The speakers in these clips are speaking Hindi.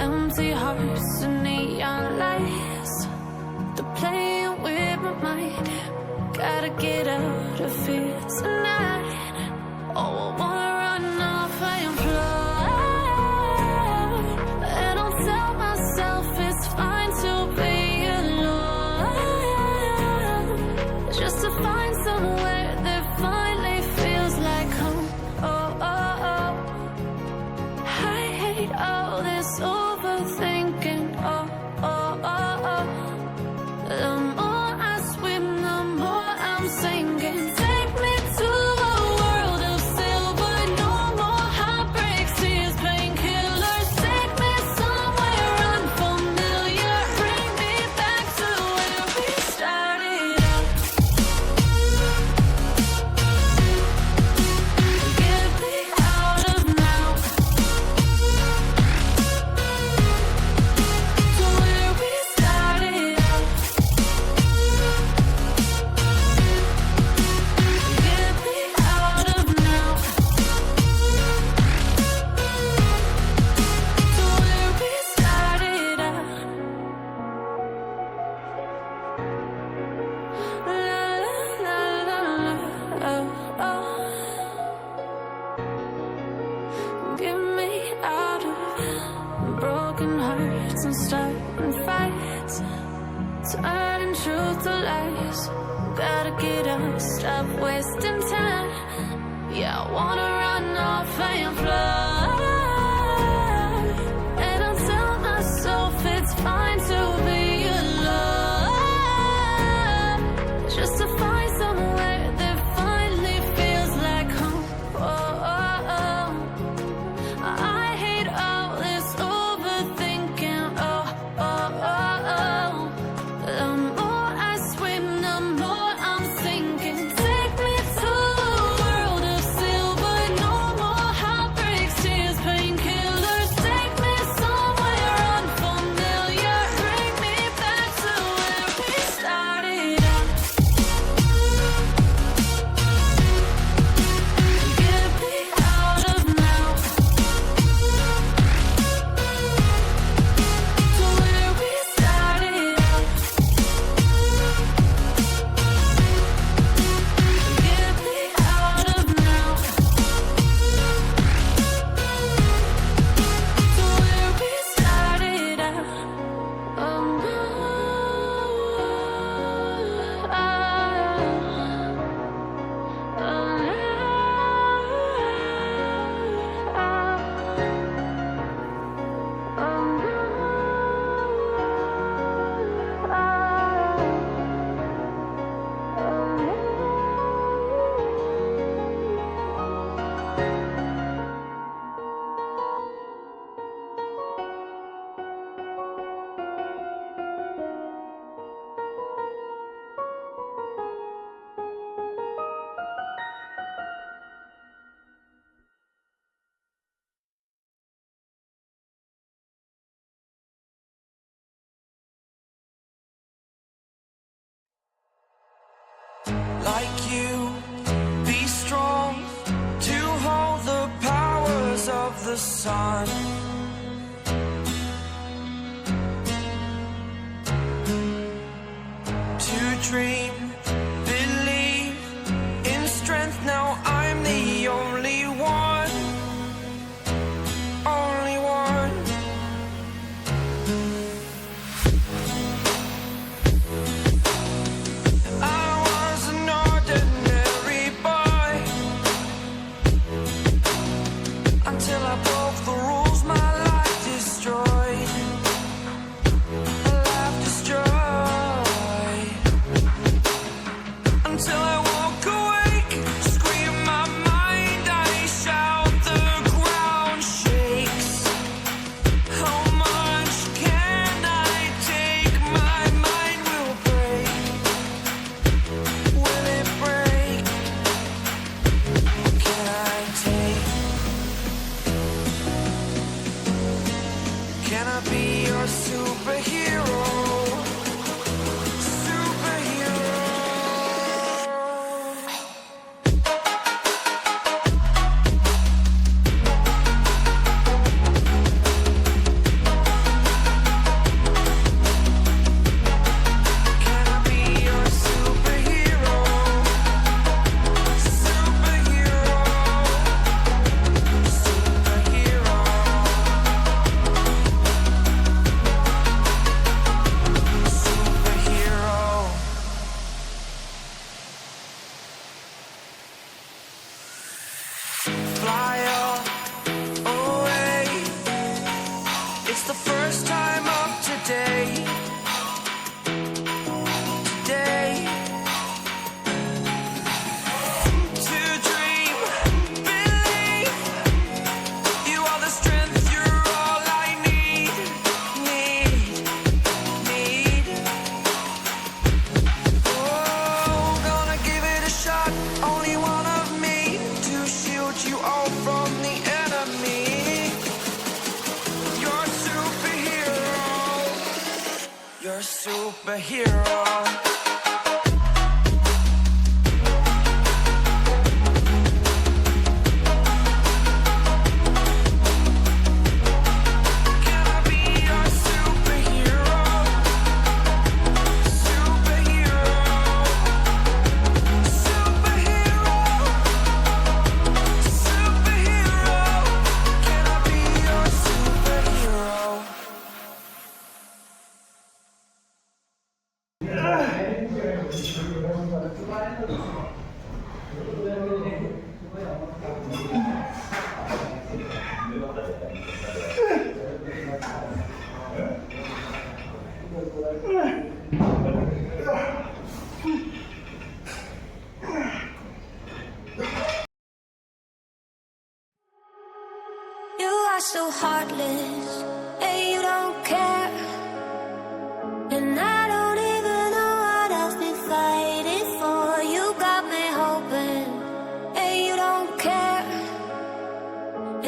Empty hearts and neon lights, they're playing with my mind. Gotta get out of here tonight. Oh, I wanna run off and fly, and I'll tell myself it's fine to be alone, just to find somewhere that finally feels like home. Oh, oh, oh. I hate all this overthinking. Oh, oh, oh, oh. The more I swim, the more I'm sinking. Take me to a world of silver, no more heartbreaks, tears, painkillers. Take me somewhere unfamiliar, bring me back to where we started out. Get me out of now, to where we started out. Get me out of now, to where we started out. La la la la, oh oh. Get me out of broken hearts and starting fights, turning truth to lies. Gotta get up, stop wasting time. Yeah, I wanna run off and fly, and I'll tell myself it's fine to be alone, just to find somewhere that finally feels like home. Oh, oh, oh. I hate all this overthinking. Oh, oh, oh, oh. The more I swim, the more I'm sinking. Take me to a world of silver, no more heartbreaks, tears, painkillers. Take me somewhere unfamiliar, bring me back to where we started out. Get me out of now, to where we started out. Get me out of now, to where we started out. Oh no, like you, be strong to hold the powers of the sun. To dream, believe in strength. Now I'm the only one, only one. I was an ordinary boy until I broke the rules. My life destroyed, life destroyed. Until I woke awake, scream my mind, I shout, the ground shakes. How much can You're a superhero. You are so heartless, and you don't care. And I don't even know what I've been fighting for. You got me hoping, and you don't care.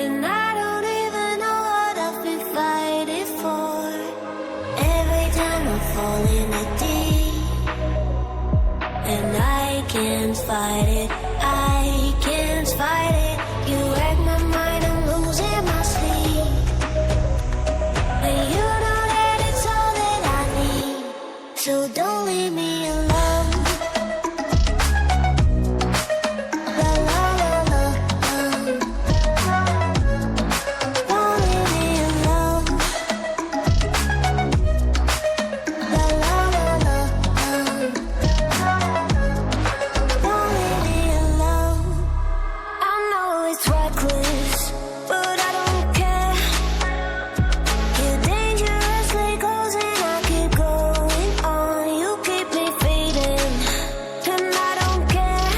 And I don't even know what I've been fighting for. Every time I fall in the deep, and I can't fight it, I can't fight it. You wreck my mind, I'm losing my sleep. And you know that it's all that I need, so don't leave me alone. La la la la, don't leave me alone. La la la la, don't leave me alone. I know it's reckless, but I don't care. You're dangerously close and I keep going on. You keep me fading, and I don't care.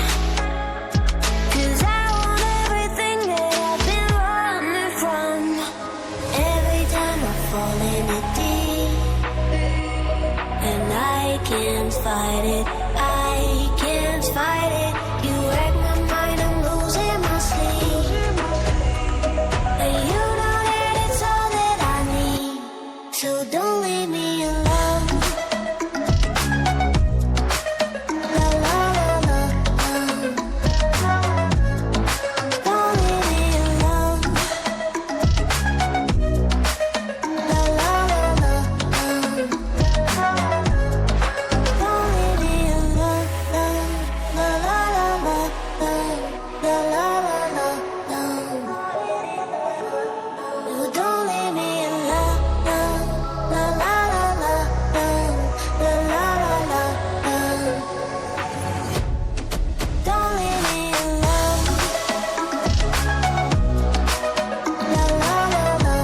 'Cause I want everything that I've been running from. Every time I fall in the deep, and I can't fight it, I can't fight it. You wreck my mind, I'm losing my sleep. And you know that it's all that I need, so don't leave me alone. La la la la, don't leave me alone. La la la la, don't leave me alone. La la la la, la la la la, no, don't leave me alone. La la la la, la la la la, don't leave me alone. La la la la,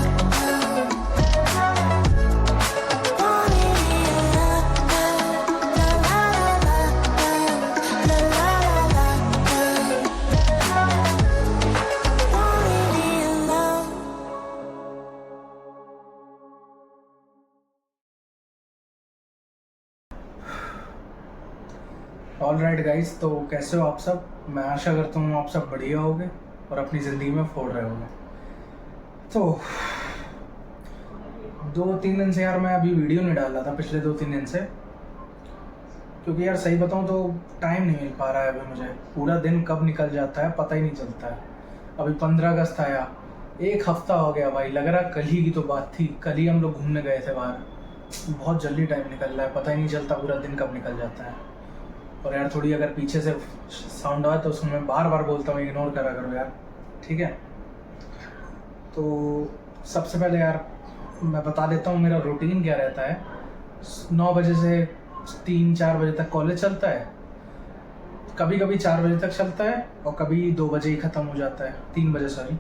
don't leave me alone. La la la la, la la la la, don't leave me alone. All right guys, तो कैसे हो आप सब। मैं आशा करता हूँ आप सब बढ़िया होगे और अपनी ज़िंदगी में फोड़ रहे होगे। तो 2-3 दिन से यार मैं अभी वीडियो नहीं डाल रहा था, पिछले 2-3 दिन से, क्योंकि यार सही बताऊँ तो टाइम नहीं मिल पा रहा है अभी मुझे। पूरा दिन कब निकल जाता है पता ही नहीं चलता है। अभी 15 अगस्त आया, 1 हफ्ता हो गया भाई। लग रहा कल ही की तो बात थी, कल ही हम लोग घूमने गए थे बाहर। बहुत जल्दी टाइम निकल रहा है, पता ही नहीं चलता पूरा दिन कब निकल जाता है। और यार थोड़ी अगर पीछे से साउंड आए तो उसको मैं बार बार बोलता हूँ, इग्नोर करा करो यार, ठीक है। तो सबसे पहले यार मैं बता देता हूँ मेरा रूटीन क्या रहता है। 9 बजे से 3-4 बजे तक कॉलेज चलता है। कभी कभी 4 बजे तक चलता है और कभी 2 बजे ही ख़त्म हो जाता है, 3 बजे सॉरी।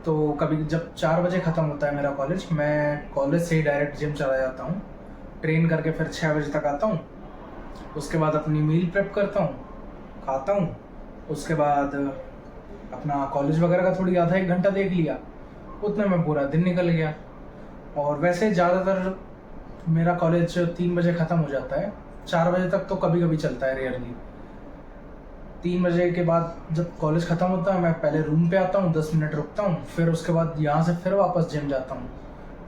तो कभी जब 4 बजे ख़त्म होता है मेरा कॉलेज, मैं कॉलेज से ही डायरेक्ट जिम चला जाता हूँ, ट्रेन करके फिर 6 बजे तक आता हूँ। उसके बाद अपनी मील प्रेप करता हूँ, खाता हूँ। उसके बाद अपना कॉलेज वगैरह का थोड़ी आधा 1 घंटा देख लिया, उतने में पूरा दिन निकल गया। और वैसे ज़्यादातर मेरा कॉलेज 3 बजे ख़त्म हो जाता है। 4 बजे तक तो कभी कभी चलता है, रेयरली। 3 बजे के बाद जब कॉलेज ख़त्म होता है मैं पहले रूम पे आता हूँ, 10 मिनट रुकता हूँ, फिर उसके बाद यहाँ से फिर वापस जिम जाता हूँ।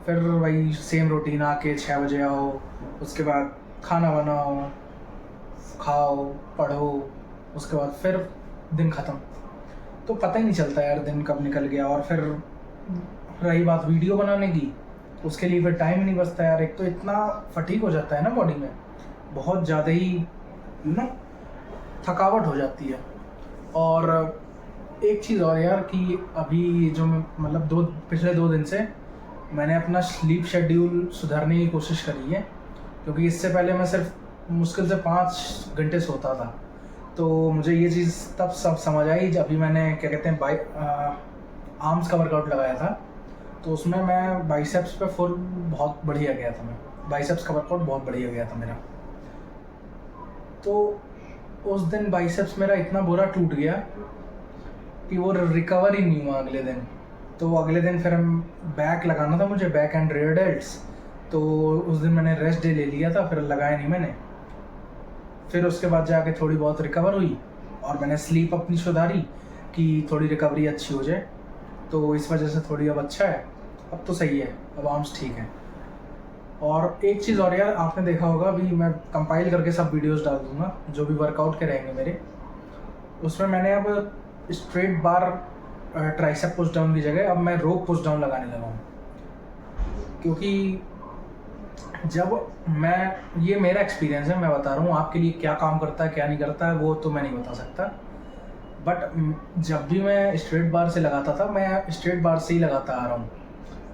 फिर वही सेम रूटीन, आके 6 बजे आओ, उसके बाद खाना बनाओ, खाओ, पढ़ो, उसके बाद फिर दिन ख़त्म। तो पता ही नहीं चलता यार दिन कब निकल गया। और फिर रही बात वीडियो बनाने की, उसके लिए फिर टाइम नहीं बचता यार। एक तो इतना फटीग हो जाता है ना बॉडी में, बहुत ज़्यादा ही थकावट हो जाती है। और एक चीज़ और यार कि अभी जो मतलब पिछले 2 दिन से मैंने अपना स्लीप शेड्यूल सुधारने की कोशिश करी है, क्योंकि इससे पहले मैं सिर्फ मुश्किल से 5 घंटे सोता था। तो मुझे ये चीज़ तब सब समझ आई जब अभी मैंने क्या कहते हैं आर्म्स का वर्कआउट लगाया था। तो उसमें मैं बाइसेप्स पे फुल बहुत बढ़िया गया था। मैं बाइसेप्स का वर्कआउट बहुत बढ़िया गया था मेरा। तो उस दिन बाइसेप्स मेरा इतना बुरा टूट गया कि वो रिकवर ही नहीं हुआ अगले दिन। तो अगले दिन फिर हम बैक लगाना था मुझे, बैक एंड रियर डेल्ट्स। तो उस दिन मैंने रेस्ट डे ले लिया था, फिर लगाया नहीं मैंने। फिर उसके बाद जाके थोड़ी बहुत रिकवर हुई और मैंने स्लीप अपनी सुधारी कि थोड़ी रिकवरी अच्छी हो जाए। तो इस वजह से थोड़ी अब अच्छा है, अब तो सही है, अब आर्म्स ठीक है। और एक चीज़ और यार, आपने देखा होगा, अभी मैं कंपाइल करके सब वीडियोस डाल दूँगा जो भी वर्कआउट के रहेंगे मेरे। उसमें मैंने अब स्ट्रेट बार ट्राइसेप पुश डाउन की जगह अब मैं रोप पुश डाउन लगाने लगा हूँ। क्योंकि जब ये मेरा एक्सपीरियंस है, मैं बता रहा हूँ। आपके लिए क्या काम करता है क्या नहीं करता है वो तो मैं नहीं बता सकता, बट जब भी मैं स्ट्रेट बार से लगाता था, मैं स्ट्रेट बार से ही लगाता आ रहा हूँ।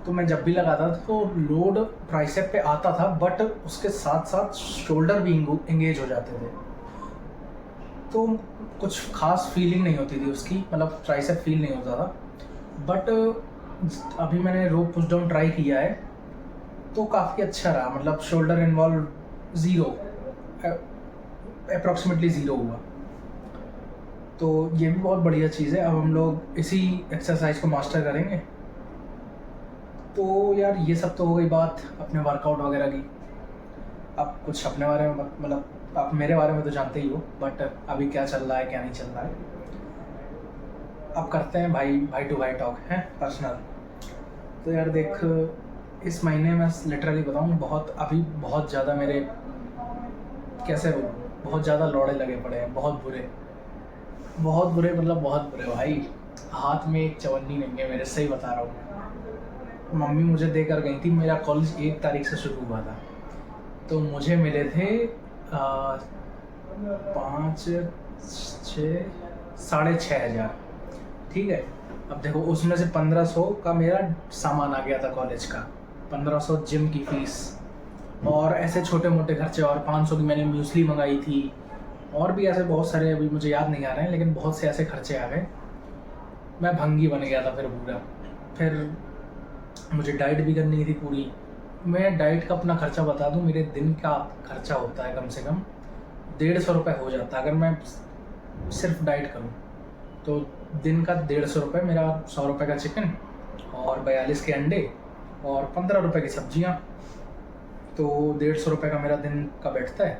तो मैं जब भी लगाता था तो लोड ट्राइसेप पे आता था, बट उसके साथ साथ शोल्डर भी इंगेज हो जाते थे। तो कुछ खास फीलिंग नहीं होती थी उसकी, मतलब ट्राइसेप फील नहीं होता था। बट अभी मैंने रोप पुश डाउन ट्राई किया है तो काफ़ी अच्छा रहा। मतलब शोल्डर इन्वॉल्व 0, अप्रॉक्सीमेटली 0 हुआ। तो ये भी बहुत बढ़िया चीज़ है। अब हम लोग इसी एक्सरसाइज को मास्टर करेंगे। तो यार ये सब तो हो गई बात अपने वर्कआउट वगैरह की। अब कुछ अपने बारे में मतलब आप मेरे बारे में तो जानते ही हो, बट अभी क्या चल रहा है क्या नहीं चल रहा है, अब करते हैं भाई टू भाई टॉक है पर्सनल। तो यार देख, इस महीने में लिटरली बताऊँ बहुत ज़्यादा मेरे कैसे बहुत ज़्यादा लौड़े लगे पड़े हैं, बहुत बुरे मतलब बहुत बुरे भाई। हाथ में एक चवन्नी नहीं है मेरे, सही बता रहा हूँ। मम्मी मुझे देकर गई थी, मेरा कॉलेज 1 तारीख से शुरू हुआ था, तो मुझे मिले थे 5, 6, 6,500 हज़ार, ठीक है। अब देखो उसमें से 1500 का मेरा सामान आ गया था कॉलेज का, 1500 जिम की फीस और ऐसे छोटे मोटे खर्चे, और 500 की मैंने म्यूसली मंगाई थी, और भी ऐसे बहुत सारे अभी मुझे याद नहीं आ रहे हैं, लेकिन बहुत से ऐसे खर्चे आ गए। मैं भंगी बन गया था फिर पूरा। फिर मुझे डाइट भी करनी थी पूरी। मैं डाइट का अपना खर्चा बता दूं, मेरे दिन का खर्चा होता है कम से कम 150 रुपये हो जाता है। अगर मैं सिर्फ डाइट करूं तो दिन का 150 रुपये मेरा, 100 रुपये का चिकन और 42 के अंडे और 15 रुपये की सब्जियां, तो 150 रुपये का मेरा दिन का बैठता है।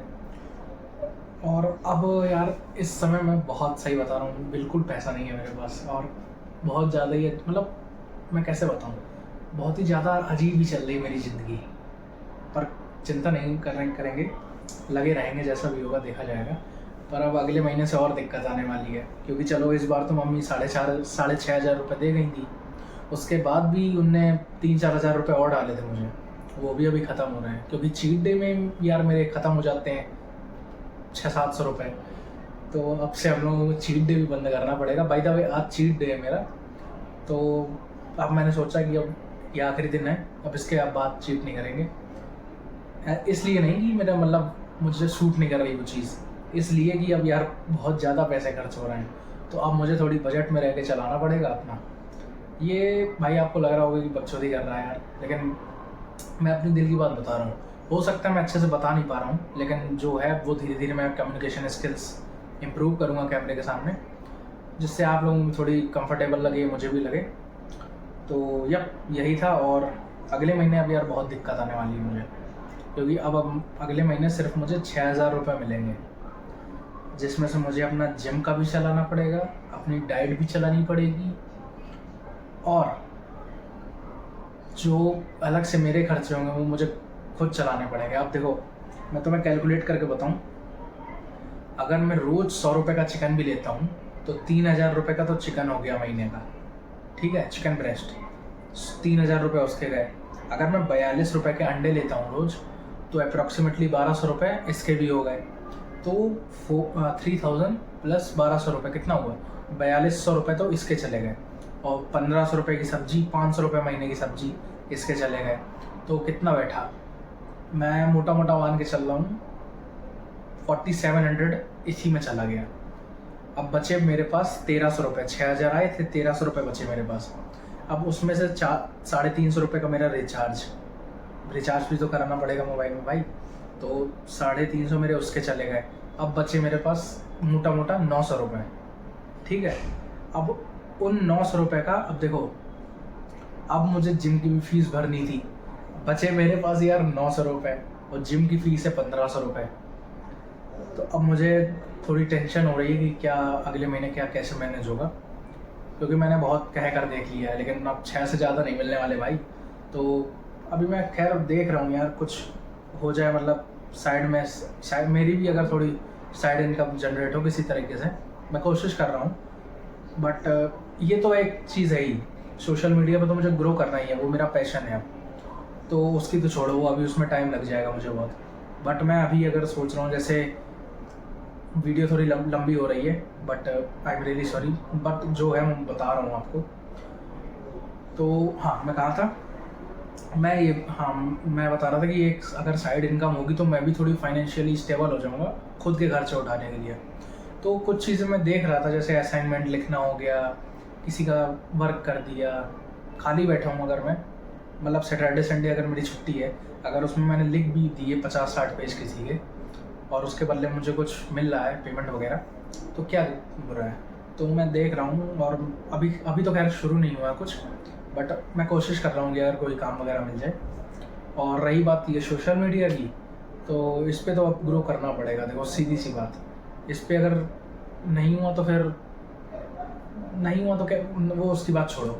और अब यार इस समय मैं बहुत सही बता रहा हूँ, बिल्कुल पैसा नहीं है मेरे पास, और बहुत ज़्यादा ही मतलब मैं कैसे बताऊँ, बहुत ही ज़्यादा अजीब ही चल रही है मेरी ज़िंदगी। पर चिंता नहीं करेंगे, लगे रहेंगे, जैसा भी होगा देखा जाएगा। पर अब अगले महीने से और दिक्कत आने वाली है, क्योंकि चलो इस बार तो मम्मी 4,500 हज़ार रुपये दे गई थी, उसके बाद भी उनने 3-4 हज़ार रुपये और डाले थे मुझे, वो भी अभी ख़त्म हो रहे हैं। क्योंकि चीट डे में यार मेरे ख़त्म हो जाते हैं 600-700 रुपये, तो अब से हम लोगों को चीट डे भी बंद करना पड़ेगा। बाय द वे आज चीट डे है मेरा, तो अब मैंने सोचा कि अब ये आखिरी दिन है, अब इसके बाद चीट नहीं करेंगे। इसलिए नहीं कि मेरा मतलब मुझे सूट नहीं कर रही वो चीज़, इसलिए कि अब यार बहुत ज़्यादा पैसे खर्च हो रहे हैं, तो अब मुझे थोड़ी बजट में रह के चलाना पड़ेगा अपना। ये भाई आपको लग रहा होगा कि बकचोदी कर रहा है यार, लेकिन मैं अपनी दिल की बात बता रहा हूँ। हो सकता है मैं अच्छे से बता नहीं पा रहा हूँ, लेकिन जो है वो धीरे धीरे मैं कम्युनिकेशन स्किल्स इम्प्रूव करूँगा कैमरे के सामने, जिससे आप लोगों को थोड़ी कंफर्टेबल लगे, मुझे भी लगे। तो यही था। और अगले महीने अब यार बहुत दिक्कत आने वाली है मुझे, क्योंकि अब अगले महीने सिर्फ मुझे 6,000 रुपये मिलेंगे, जिसमें से मुझे अपना जिम का भी चलाना पड़ेगा, अपनी डाइट भी चलानी पड़ेगी, और जो अलग से मेरे खर्चे होंगे वो मुझे खुद चलाने पड़ेंगे। अब देखो मैं तुम्हें कैलकुलेट करके बताऊं, अगर मैं रोज़ 100 रुपये का चिकन भी लेता हूँ तो 3000 रुपये का तो चिकन हो गया महीने का, ठीक है, चिकन ब्रेस्ट 3000 रुपये उसके गए। अगर मैं 42 रुपये के अंडे लेता हूँ रोज़ तो अप्रॉक्सीमेटली 1200 रुपये इसके भी हो गए। तो 3000 प्लस 1200 रुपये कितना हुआ, 4200 रुपये तो इसके चले गए। और 1500 रुपये की सब्ज़ी, 500 रुपये महीने की सब्ज़ी इसके चले गए। तो कितना बैठा, मैं मोटा मोटा मान के चल रहा हूँ 4700 इसी में चला गया। अब बचे मेरे पास 1300 रुपये, 6000 आए थे, 1300 रुपये बचे मेरे पास। अब उसमें से 350 रुपये का मेरा रिचार्ज भी तो कराना पड़ेगा मोबाइल में भाई, तो 350 मेरे उसके चले गए। अब बचे मेरे पास मोटा मोटा 900 रुपये, ठीक है। अब उन 900 रुपये का, अब देखो अब मुझे जिम की भी फीस भरनी थी, बचे मेरे पास यार 900 रुपये और जिम की फ़ीस है 1500 रुपये। तो अब मुझे थोड़ी टेंशन हो रही है कि क्या अगले महीने क्या कैसे मैनेज होगा, क्योंकि मैंने बहुत कह कर देख लिया है, लेकिन अब 6 से ज़्यादा नहीं मिलने वाले भाई। तो अभी मैं खैर देख रहा हूँ यार कुछ हो जाए, मतलब साइड में शायद मेरी भी अगर थोड़ी साइड इनकम जनरेट हो किसी तरीके से, मैं कोशिश कर रहा हूँ। बट ये तो एक चीज़ है ही, सोशल मीडिया पर तो मुझे ग्रो करना ही है, वो मेरा पैशन है। अब तो उसकी तो छोड़ो, वो अभी उसमें टाइम लग जाएगा मुझे बहुत। बट मैं अभी अगर सोच रहा हूँ, जैसे वीडियो थोड़ी लंबी हो रही है, but I am really sorry, but जो है मैं बता रहा हूँ आपको। तो हाँ, मैं कहा था मैं बता रहा था कि एक अगर साइड इनकम होगी तो मैं भी थोड़ी फाइनेंशियली स्टेबल हो जाऊँगा खुद के खर्चे उठाने के लिए। तो कुछ चीज़ें मैं देख रहा था, जैसे असाइनमेंट लिखना हो गया, किसी का वर्क कर दिया, खाली बैठा हूँ अगर मैं, मतलब सैटरडे संडे अगर मेरी छुट्टी है, अगर उसमें मैंने लिख भी दिए 50-60 पेज किसी के और उसके बदले मुझे कुछ मिल रहा है पेमेंट वगैरह, तो क्या बुरा है। तो मैं देख रहा हूँ, और अभी तो खैर शुरू नहीं हुआ कुछ, बट मैं कोशिश कर रहा हूँ कि अगर कोई काम वगैरह मिल जाए। और रही बात ये सोशल मीडिया की, तो इस पर तो अब ग्रो करना पड़ेगा। देखो सीधी सी बात, इस पर अगर नहीं हुआ तो फिर नहीं हुआ तो क्या, वो उसकी बात छोड़ो,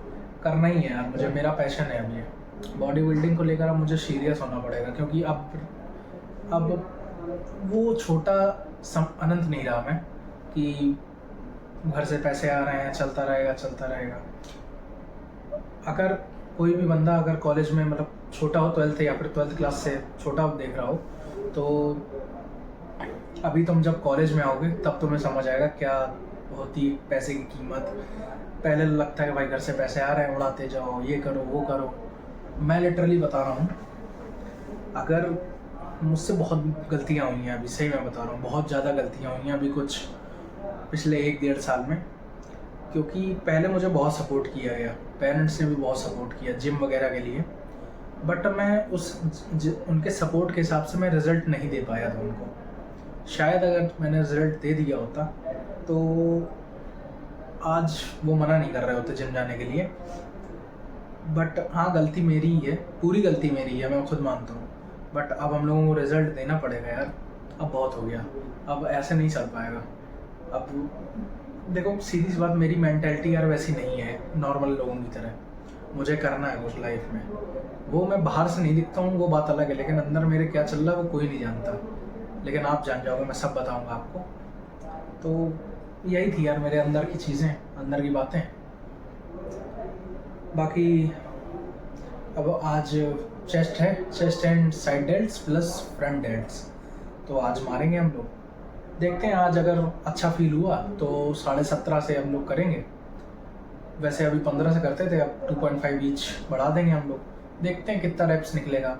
करना ही है यार मुझे, मेरा पैशन है अभी ये बॉडी बिल्डिंग को लेकर। अब मुझे सीरियस होना पड़ेगा, क्योंकि अब वो छोटा अनंत नहीं रहा मैं कि घर से पैसे आ रहे हैं चलता रहेगा। अगर कोई भी बंदा अगर कॉलेज में, मतलब छोटा हो 12th या फिर 12th क्लास से छोटा देख रहा हो, तो अभी तुम जब कॉलेज में आओगे तब तुम्हें समझ आएगा क्या होती है पैसे की कीमत। पहले लगता है कि भाई घर से पैसे आ रहे हैं, उड़ाते जाओ, ये करो वो करो। मैं लिटरली बता रहा हूँ, अगर मुझसे बहुत गलतियाँ हुई हैं, अभी सही मैं बता रहा हूँ, बहुत ज़्यादा गलतियाँ हुई हैं अभी कुछ पिछले 1-1.5 साल में, क्योंकि पहले मुझे बहुत सपोर्ट किया गया, पेरेंट्स ने भी बहुत सपोर्ट किया जिम वगैरह के लिए, बट मैं उनके सपोर्ट के हिसाब से मैं रिज़ल्ट नहीं दे पाया था उनको। शायद अगर मैंने रिज़ल्ट दे दिया होता तो आज वो मना नहीं कर रहे होते जिम जाने के लिए। बट हाँ, गलती मेरी ही है, पूरी गलती मेरी है, मैं खुद मानता हूँ। बट अब हम लोगों को रिज़ल्ट देना पड़ेगा यार, अब बहुत हो गया, अब ऐसे नहीं चल पाएगा। अब देखो सीधी सी बात, मेरी मेंटालिटी यार वैसी नहीं है नॉर्मल लोगों की तरह, मुझे करना है कुछ लाइफ में। वो मैं बाहर से नहीं दिखता हूँ, वो बात अलग है, लेकिन अंदर मेरे क्या चल रहा है वो कोई नहीं जानता, लेकिन आप जान जाओगे, मैं सब बताऊँगा आपको। तो यही थी यार मेरे अंदर की चीज़ें, अंदर की बातें। बाकी अब आज चेस्ट है, chest and side delts plus front delts, तो आज मारेंगे हम लोग। देखते हैं आज अगर अच्छा फील हुआ तो 17.5 से हम लोग करेंगे। वैसे अभी 15 से करते थे, अब 2.5 ईच बढ़ा देंगे हम लोग। देखते हैं कितना रेप्स निकलेगा,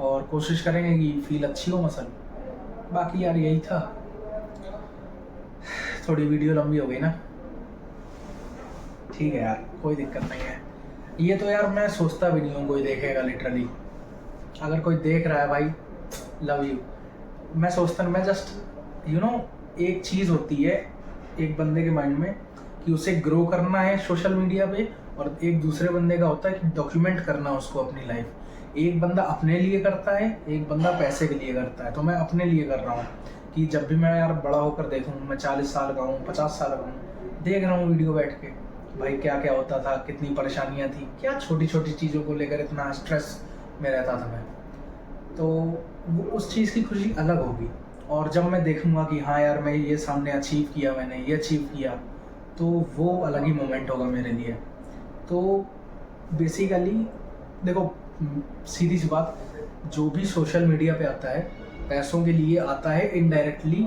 और कोशिश करेंगे कि फील अच्छी हो मसल। बाकी यार यही था, थोड़ी वीडियो लंबी हो गई ना, ठीक है यार, कोई दिक्कत नहीं है। ये तो यार मैं सोचता भी नहीं हूँ कोई देखेगा, लिटरली अगर कोई देख रहा है भाई लव यू। मैं सोचता मैं जस्ट एक चीज़ होती है एक बंदे के माइंड में कि उसे ग्रो करना है सोशल मीडिया पे, और एक दूसरे बंदे का होता है कि डॉक्यूमेंट करना उसको अपनी लाइफ। एक बंदा अपने लिए करता है, एक बंदा पैसे के लिए करता है। तो मैं अपने लिए कर रहा हूँ कि जब भी मैं यार बड़ा होकर देखूँ, मैं 40 साल का हूँ, 50 साल का हूँ, देख रहा हूँ वीडियो बैठ के, भाई क्या क्या होता था, कितनी परेशानियाँ थी, क्या छोटी छोटी चीज़ों को लेकर इतना स्ट्रेस में रहता था मैं। तो वो उस चीज़ की खुशी अलग होगी। और जब मैं देखूँगा कि हाँ यार मैं ये सामने अचीव किया, मैंने ये अचीव किया, तो वो अलग ही मोमेंट होगा मेरे लिए। तो बेसिकली देखो, सीधी सी बात, जो भी सोशल मीडिया पे आता है पैसों के लिए आता है इनडायरेक्टली।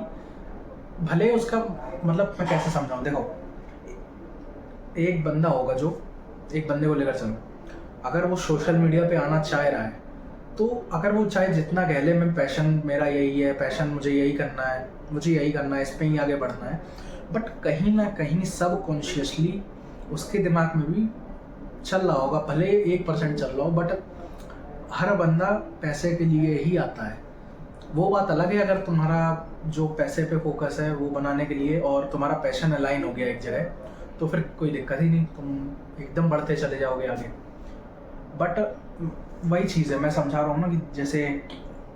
भले उसका मतलब मैं कैसे समझाऊँ, देखो एक बंदा होगा, जो एक बंदे को लेकर चलो, अगर वो सोशल मीडिया पे आना चाह रहा है, तो अगर वो चाहे जितना कह ले मैं पैशन मेरा यही है, पैशन मुझे यही करना है, मुझे यही करना है, इस पे ही आगे बढ़ना है, बट कहीं ना कहीं सब कॉन्शियसली उसके दिमाग में भी चल रहा होगा, भले 1% चल रहा हो, बट हर बंदा पैसे के लिए ही आता है। वो बात अलग है अगर तुम्हारा जो पैसे पे फोकस है वो बनाने के लिए और तुम्हारा पैशन अलाइन हो गया एक जगह, तो फिर कोई दिक्कत ही नहीं, तुम एकदम बढ़ते चले जाओगे आगे। बट वही चीज़ है, मैं समझा रहा हूँ ना कि जैसे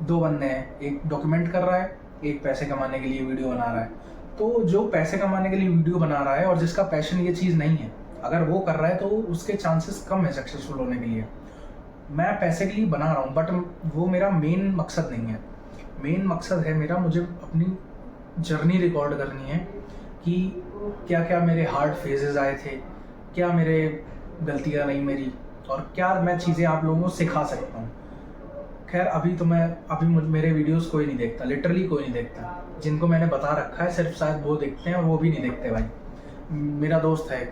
दो बंदे हैं, एक डॉक्यूमेंट कर रहा है, एक पैसे कमाने के लिए वीडियो बना रहा है। तो जो पैसे कमाने के लिए वीडियो बना रहा है और जिसका पैशन ये चीज़ नहीं है, अगर वो कर रहा है तो उसके चांसेस कम है सक्सेसफुल होने के लिए। मैं पैसे के लिए बना रहा हूँ, बट वो मेरा मेन मकसद नहीं है। मेन मकसद है मेरा, मुझे अपनी जर्नी रिकॉर्ड करनी है कि क्या क्या मेरे हार्ड फेजेस आए थे, क्या मेरे गलतियाँ रही मेरी, और क्या मैं चीज़ें आप लोगों को सिखा सकता हूँ। खैर अभी मेरे वीडियोस कोई नहीं देखता, लिटरली कोई नहीं देखता। जिनको मैंने बता रखा है सिर्फ शायद वो देखते हैं, और वो भी नहीं देखते भाई। मेरा दोस्त है,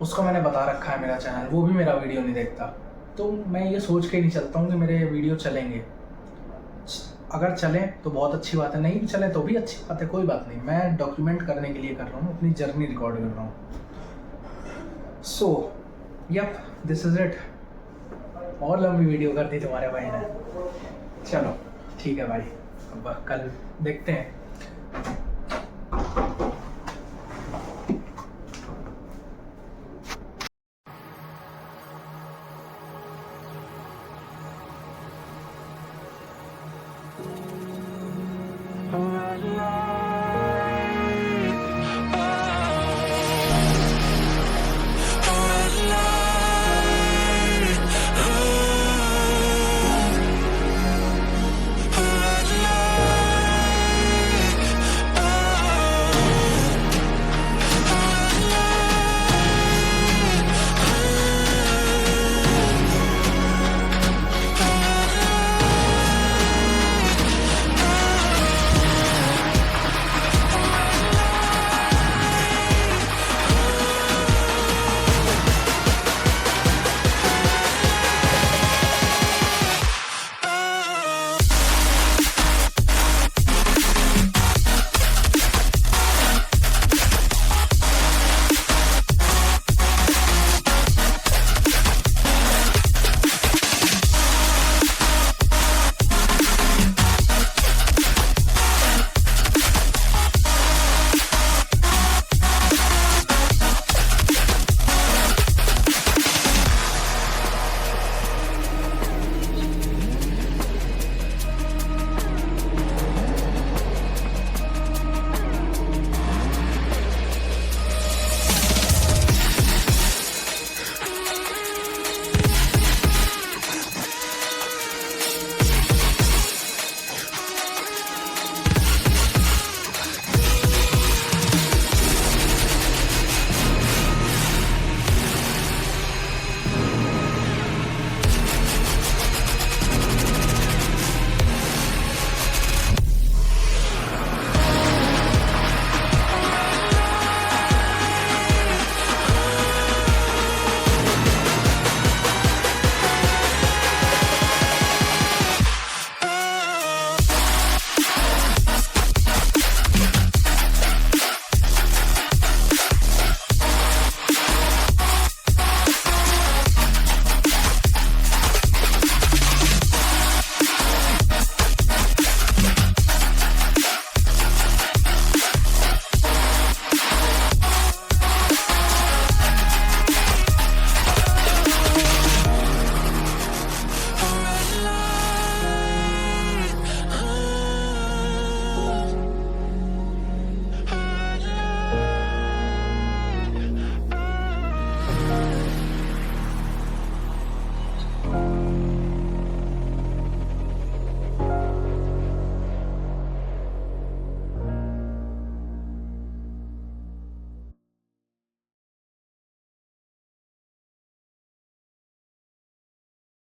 उसको मैंने बता रखा है मेरा चैनल, वो भी मेरा वीडियो नहीं देखता। तो मैं ये सोच के नहीं चलता हूँ कि मेरे वीडियो चलेंगे। अगर चलें तो बहुत अच्छी बात है, नहीं भी चलें तो भी अच्छी बात है, कोई बात नहीं। मैं डॉक्यूमेंट करने के लिए कर रहा हूँ, अपनी जर्नी रिकॉर्ड कर रहा हूँ। So yup, this is it. और लंबी वीडियो कर दी तुम्हारे भाई ने। चलो ठीक है भाई, अब कल देखते हैं।